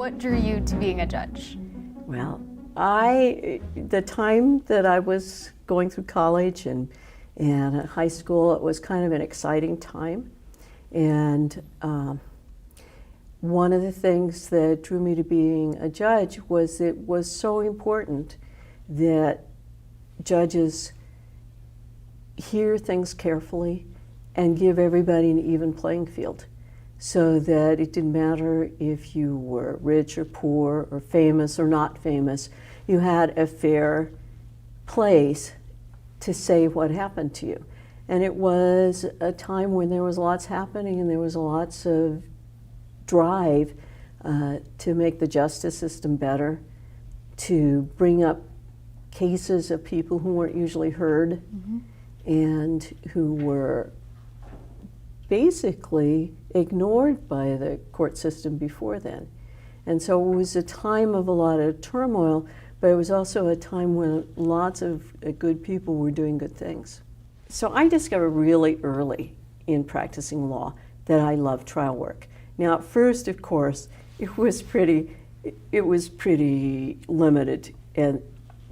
What drew you to being a judge? Well, the time that I was going through college and high school, it was kind of an exciting time. And one of the things that drew me to being a judge was it was so important that judges hear things carefully and give everybody an even playing field, so that it didn't matter if you were rich or poor or famous or not famous, you had a fair place to say what happened to you. And it was a time when there was lots happening and there was lots of drive to make the justice system better, to bring up cases of people who weren't usually heard and who were basically ignored by the court system before then. And so it was a time of a lot of turmoil, but it was also a time when lots of good people were doing good things. So I discovered really early in practicing law that I loved trial work. Now at first, of course, it was pretty limited and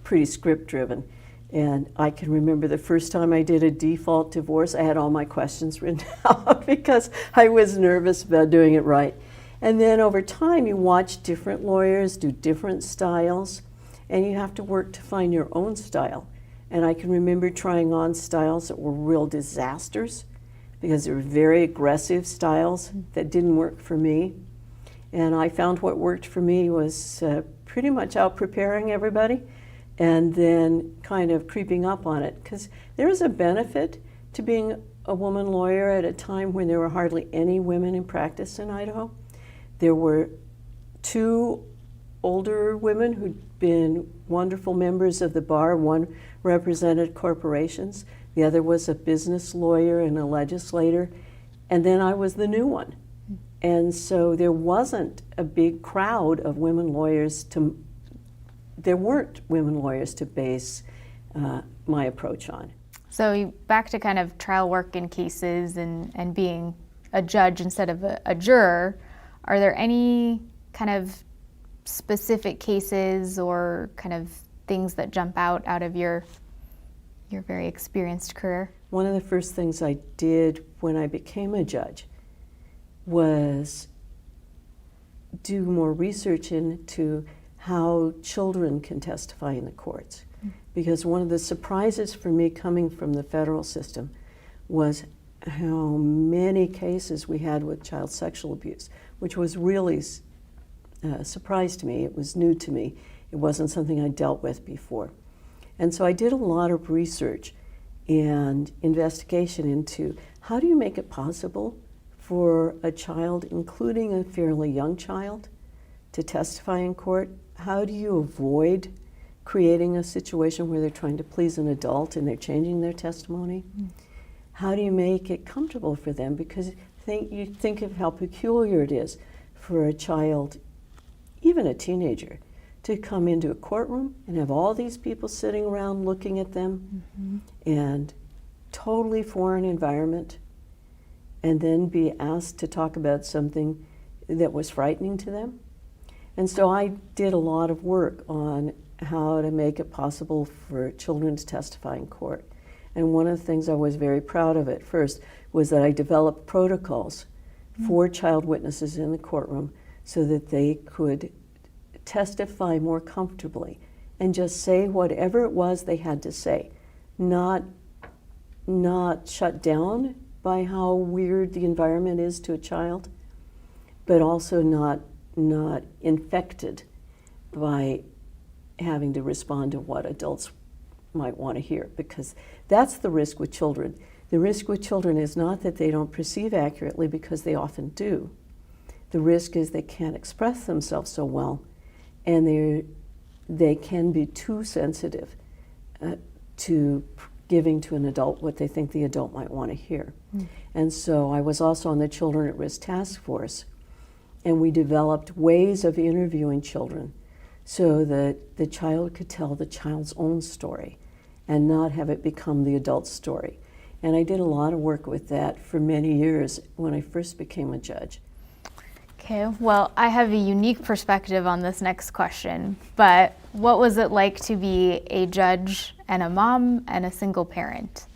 pretty script driven. And I can remember the first time I did a default divorce, I had all my questions written out because I was nervous about doing it right. And then over time, you watch different lawyers do different styles, and you have to work to find your own style. And I can remember trying on styles that were real disasters because they were very aggressive styles that didn't work for me. And I found what worked for me was pretty much out preparing everybody and then kind of creeping up on it. Because there is a benefit to being a woman lawyer at a time when there were hardly any women in practice in Idaho. There were two older women who'd been wonderful members of the bar. One represented corporations. The other was a business lawyer and a legislator. And then I was the new one. And so there wasn't a big crowd of women lawyers there weren't women lawyers to base my approach on. So back to kind of trial work in cases and being a judge instead of a juror, are there any kind of specific cases or kind of things that jump out of your very experienced career? One of the first things I did when I became a judge was do more research into how children can testify in the courts. Because one of the surprises for me coming from the federal system was how many cases we had with child sexual abuse, which was really a surprise to me. It was new to me. It wasn't something I dealt with before. And so I did a lot of research and investigation into how do you make it possible for a child, including a fairly young child, to testify in court? How do you avoid creating a situation where they're trying to please an adult and they're changing their testimony? How do you make it comfortable for them? Because you think of how peculiar it is for a child, even a teenager, to come into a courtroom and have all these people sitting around looking at them and totally foreign environment, and then be asked to talk about something that was frightening to them. And so I did a lot of work on how to make it possible for children to testify in court. And one of the things I was very proud of at first was that I developed protocols for child witnesses in the courtroom so that they could testify more comfortably and just say whatever it was they had to say, not shut down by how weird the environment is to a child, but also not infected by having to respond to what adults might want to hear, because that's the risk with children. The risk with children is not that they don't perceive accurately, because they often do. The risk is they can't express themselves so well, and they can be too sensitive to giving to an adult what they think the adult might want to hear. And so I was also on the Children at Risk Task Force, and we developed ways of interviewing children so that the child could tell the child's own story and not have it become the adult's story. And I did a lot of work with that for many years when I first became a judge. Okay, well, I have a unique perspective on this next question, but what was it like to be a judge and a mom and a single parent?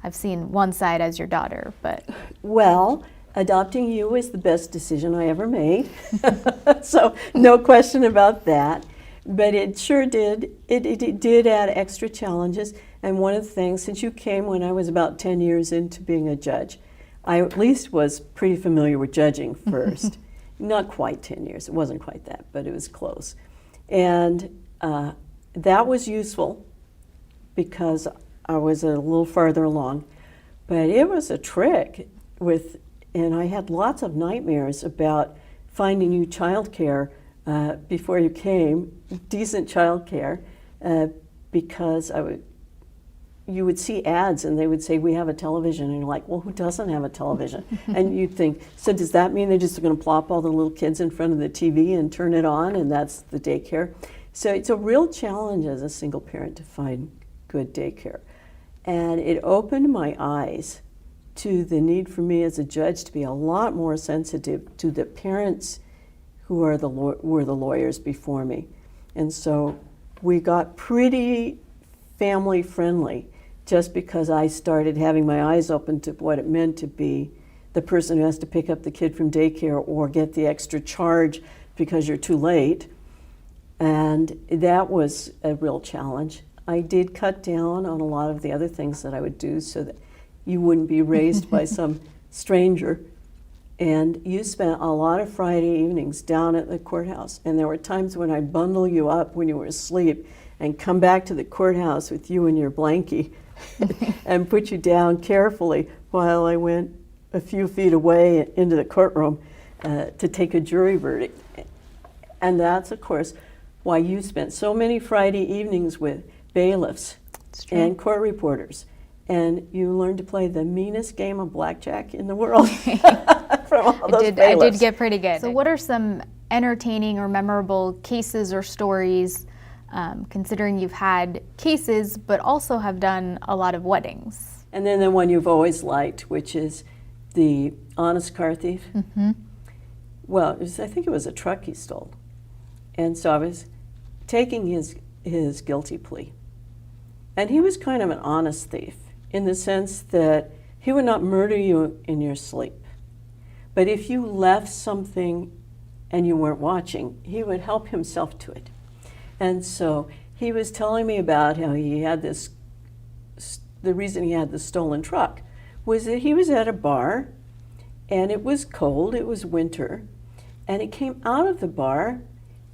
I've seen one side as your daughter, but... Well, adopting you was the best decision I ever made. So no question about that. But it sure did. It did add extra challenges. And one of the things, since you came when I was about 10 years into being a judge, I at least was pretty familiar with judging first. Not quite 10 years. It wasn't quite that, but it was close. And that was useful because I was a little farther along. But it was a trick and I had lots of nightmares about finding you childcare before you came, decent childcare, because you would see ads and they would say, we have a television, and you're like, well, who doesn't have a television? And you'd think, so does that mean they're just going to plop all the little kids in front of the TV and turn it on, and that's the daycare? So it's a real challenge as a single parent to find good daycare. And it opened my eyes to the need for me as a judge to be a lot more sensitive to the parents who were the lawyers before me. And so we got pretty family friendly just because I started having my eyes open to what it meant to be the person who has to pick up the kid from daycare or get the extra charge because you're too late. And that was a real challenge. I did cut down on a lot of the other things that I would do so that you wouldn't be raised by some stranger. And you spent a lot of Friday evenings down at the courthouse. And there were times when I'd bundle you up when you were asleep and come back to the courthouse with you in your blankie and put you down carefully while I went a few feet away into the courtroom to take a jury verdict. And that's, of course, why you spent so many Friday evenings with bailiffs and court reporters. And you learned to play the meanest game of blackjack in the world from all those bailiffs. I did get pretty good. So what are some entertaining or memorable cases or stories, considering you've had cases but also have done a lot of weddings? And then the one you've always liked, which is the honest car thief. Mm-hmm. Well, I think it was a truck he stole. And so I was taking his guilty plea. And he was kind of an honest thief in the sense that he would not murder you in your sleep. But if you left something and you weren't watching, he would help himself to it. And so he was telling me about how he had the reason he had the stolen truck was that he was at a bar and it was cold, it was winter, and he came out of the bar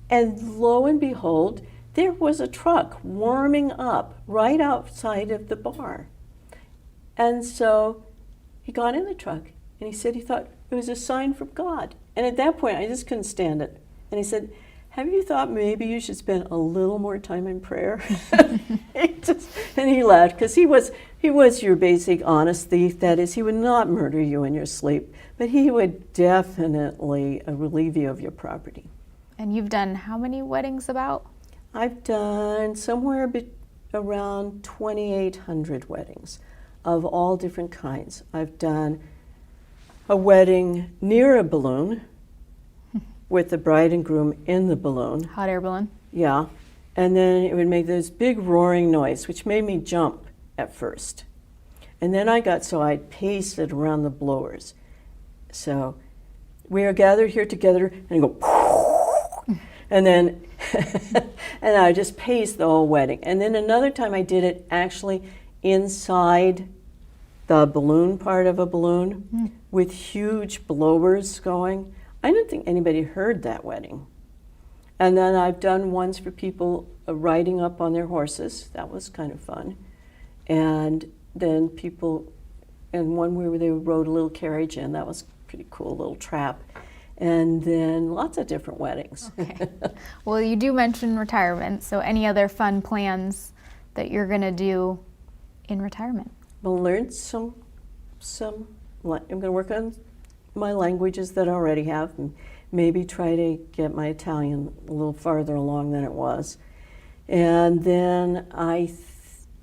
and lo and behold, there was a truck warming up right outside of the bar. And so he got in the truck and he said he thought it was a sign from God. And at that point, I just couldn't stand it. And he said, have you thought maybe you should spend a little more time in prayer? And he laughed because he was your basic honest thief. That is, he would not murder you in your sleep, but he would definitely relieve you of your property. And you've done how many weddings about? I've done somewhere around 2,800 weddings of all different kinds. I've done a wedding near a balloon with the bride and groom in the balloon. Hot air balloon? Yeah. And then it would make this big roaring noise, which made me jump at first. And then I paced it around the blowers. So we are gathered here together, and I go, and then and I just paced the whole wedding. And then another time I did it actually inside the balloon part of a balloon with huge blowers going. I didn't think anybody heard that wedding. And then I've done ones for people riding up on their horses. That was kind of fun. And then one where they rode a little carriage in. That was pretty cool, a little trap. And then lots of different weddings. Okay. Well, you do mention retirement, so any other fun plans that you're going to do in retirement? Well, learn some. I'm going to work on my languages that I already have, and maybe try to get my Italian a little farther along than it was. And then I'm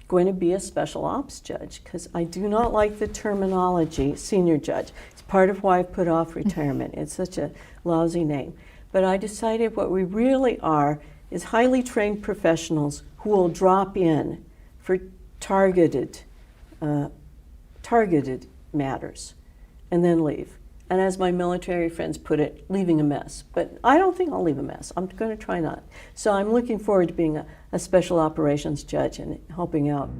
going to be a special ops judge, because I do not like the terminology, senior judge. part of why I've put off retirement. It's such a lousy name. But I decided what we really are is highly trained professionals who will drop in for targeted matters and then leave. And as my military friends put it, leaving a mess. But I don't think I'll leave a mess. I'm going to try not. So I'm looking forward to being a special operations judge and helping out.